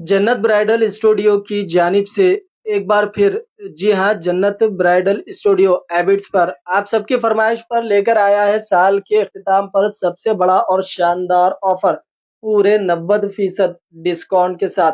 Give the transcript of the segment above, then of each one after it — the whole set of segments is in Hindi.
जन्नत ब्राइडल स्टूडियो की जानिब से एक बार फिर जी हाँ, जन्नत ब्राइडल स्टूडियो एबिट्स पर आप सबकी फरमाइश पर लेकर आया है साल के इख्तिताम पर सबसे बड़ा और शानदार ऑफर पूरे 90% डिस्काउंट के साथ।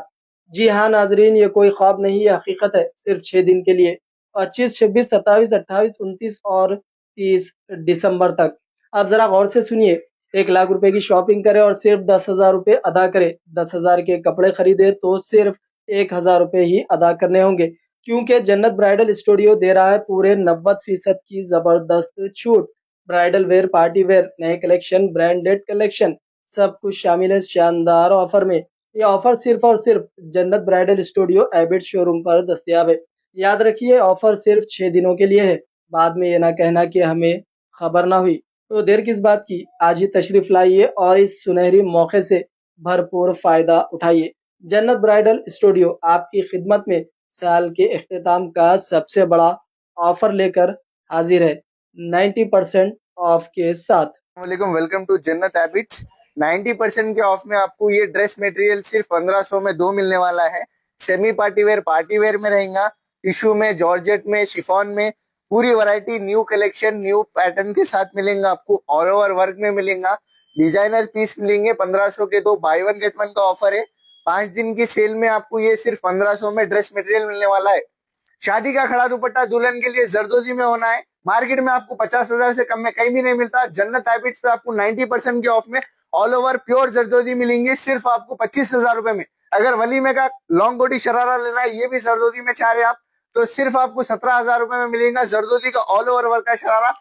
जी हाँ नाजरीन, ये कोई ख्वाब नहीं, ये हकीकत है। सिर्फ 6 दिन के लिए 25, 26, 27, 28, 29 और 30 दिसंबर तक। आप जरा गौर से सुनिए। 1 लाख रुपए की शॉपिंग करे और सिर्फ 10,000 रुपए अदा करे। 10,000 के कपड़े खरीदे तो सिर्फ 1,000 रुपए ही अदा करने होंगे, क्योंकि जन्नत ब्राइडल स्टूडियो दे रहा है पूरे 90% की जबरदस्त छूट। ब्राइडल वेयर, पार्टी वेयर, नए कलेक्शन, ब्रांडेड कलेक्शन, सब कुछ शामिल है शानदार ऑफर में। ये ऑफर सिर्फ और सिर्फ जन्नत ब्राइडल स्टूडियो एबिट शोरूम पर दस्तयाब है। याद रखिए, ऑफर सिर्फ 6 दिनों के लिए है। बाद में ये ना कहना कि हमें खबर ना हुई। तो देर किस बात की, आज ही तशरीफ लाइए और इस सुनहरी मौके से भरपूर फायदा उठाइए। जन्नत ब्राइडल स्टूडियो आपकी खिदमत में साल के इख्तिताम का सबसे बड़ा ऑफर लेकर हाजिर है, 90% ऑफ के साथ। वालेकुम, वेलकम टू जन्नत हैबिट्स। 90% के ऑफ में आपको ये ड्रेस मटेरियल सिर्फ 1500 में दो मिलने वाला है। सेमी पार्टी वेयर में रहेगा, टिश्यू में, जॉर्जेट में, शिफॉन में, पूरी variety, new collection, new pattern के साथ मिलेगा आपको। ऑल ओवर वर्क में मिलेगा, डिजाइनर पीस मिलेंगे। 1500 के दो बाय वन गेट वन का ऑफर है। 5 दिन की सेल में आपको ये सिर्फ 1500 में ड्रेस मटेरियल मिलने वाला है। शादी का खड़ा दुपट्टा दुल्हन के लिए जरदोजी में होना है। मार्केट में आपको 50,000 से कम में कहीं भी नहीं मिलता। जन्नत हैबिट्स पे आपको 90% के ऑफ में ऑल ओवर प्योर जरदोजी मिलेंगे सिर्फ आपको 25,000 रुपए में। अगर वलीमे का लॉन्ग कोटी शरारा लेना है, ये भी जरदोजी में चाह रहे आप, तो सिर्फ आपको 17,000 रुपए में मिलेगा जरदोजी का ऑल ओवर वर्क का शरारा।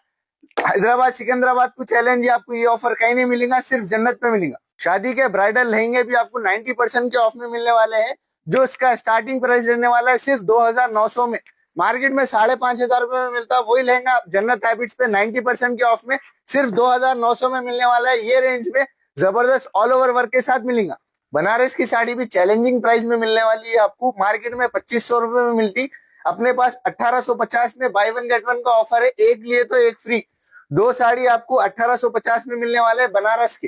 हैदराबाद सिकंदराबाद को चैलेंज, आपको ये ऑफर कहीं नहीं मिलेगा, सिर्फ जन्नत में मिलेगा। शादी के ब्राइडल लहंगे भी आपको 90% के ऑफ में मिलने वाले हैं, जो इसका स्टार्टिंग प्राइस रहने वाला है सिर्फ 2,900 में। मार्केट में 5,500 रुपए में मिलता है वही लहंगा, जन्नत हैबिट्स पे 90% के ऑफ में सिर्फ 2,900 में मिलने वाला है। ये रेंज में जबरदस्त ऑल ओवर वर्क के साथ मिलेगा। बनारस की साड़ी भी चैलेंजिंग प्राइस में मिलने वाली है आपको। मार्केट में 2,500 रुपए में मिलती, अपने पास 1,850 में बाय वन गेट वन का ऑफर है। एक लिए तो एक फ्री। दो साड़ी आपको 1,850 में मिलने वाले हैं बनारस के।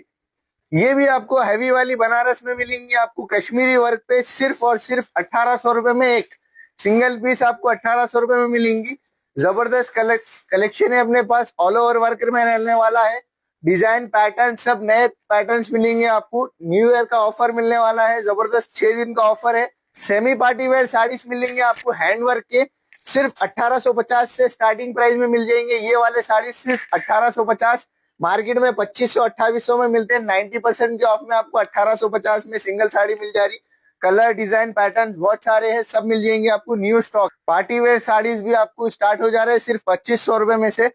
ये भी आपको हैवी वाली बनारस में मिलेंगी, आपको कश्मीरी वर्क पे सिर्फ और सिर्फ 1,800 रुपए में एक सिंगल पीस आपको 1,800 रुपए में मिलेंगी। जबरदस्त कलेक्शन है अपने पास, ऑल ओवर वर्क में रहने वाला है। डिजाइन पैटर्न सब नए पैटर्न्स मिलेंगे आपको। न्यू ईयर का ऑफर मिलने वाला है, जबरदस्त 6 दिन का ऑफर है। सेमी पार्टी वेयर साड़ीज मिलेंगे आपको हैंड वर्क के, सिर्फ 1,850 से स्टार्टिंग प्राइस में मिल जाएंगे। ये वाले साड़ी सिर्फ 1,850, मार्केट में 2,500 2,800 में मिलते हैं। 90% के ऑफ में आपको 1,850 में सिंगल साड़ी मिल जा रही। कलर, डिजाइन, पैटर्न बहुत सारे हैं, सब मिल जाएंगे आपको। New stock party wear saris भी आपको स्टार्ट हो जा रहे हैं सिर्फ 2,500 रुपए में से।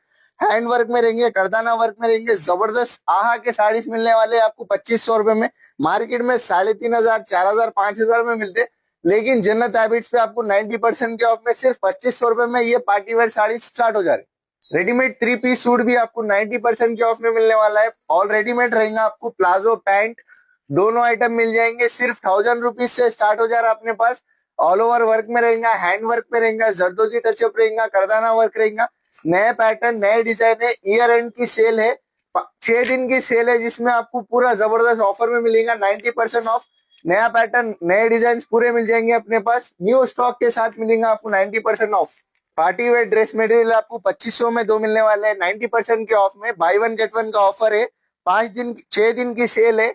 हैंड वर्क में रहेंगे, करदाना वर्क में रहेंगे, जबरदस्त आहा के साड़ीज मिलने वाले हैं आपको 2,500 रुपए में। मार्केट में 3,500, 4,000, 5,000 में मिलते, लेकिन जन्नत हैबिट्स पे आपको 90% के ऑफ में सिर्फ 2,500 रुपए में ये पार्टी वेयर साड़ी स्टार्ट हो जा रही। रेडीमेड 3 पीस सूट भी आपको 90% के ऑफ में मिलने वाला है। ऑल रेडीमेड रहेगा आपको, प्लाजो, पैंट दोनों आइटम मिल जाएंगे। सिर्फ 1,000 रुपीज से स्टार्ट हो जा रहा है अपने पास। ऑल ओवर वर्क में रहेगा, हैंड वर्क में रहेगा, जरदोजी टचअप रहेगा, करदाना वर्क रहेगा। नए पैटर्न, नए डिजाइन है। ईयर एंड की सेल है, 6 दिन की सेल है, जिसमें आपको पूरा जबरदस्त ऑफर में मिलेगा 90% ऑफ। नया पैटर्न, नए डिजाइन पूरे मिल जाएंगे अपने पास। न्यू स्टॉक के साथ मिलेगा आपको 90% of. Party wear dress material आपको 2,500 में दो मिलने वाले हैं 90% के ऑफ में। बाय वन गेट वन का ऑफर है। 6 दिन की सेल है,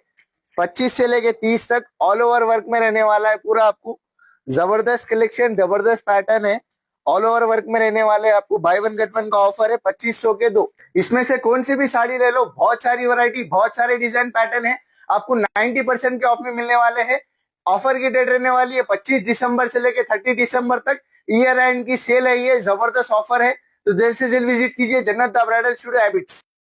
25 से लेके 30 तक। ऑल ओवर वर्क में रहने वाला है पूरा आपको। जबरदस्त कलेक्शन, जबरदस्त पैटर्न है, ऑल ओवर वर्क में रहने वाले आपको। बाय वन गेट वन का ऑफर है, 2,500 के दो। इसमें से कौन सी भी साड़ी ले लो, बहुत सारी वैरायटी, बहुत सारे डिजाइन पैटर्न है, आपको 90% के ऑफ में मिलने वाले हैं। ऑफर की डेट रहने वाली है 25 दिसंबर से लेके 30 दिसंबर तक। ईयर एंड की सेल है, ये जबरदस्त ऑफर है। तो जल्द से जल्द विजिट कीजिए जन्नत द ब्राइडल स्टूडियो हैबिट्स।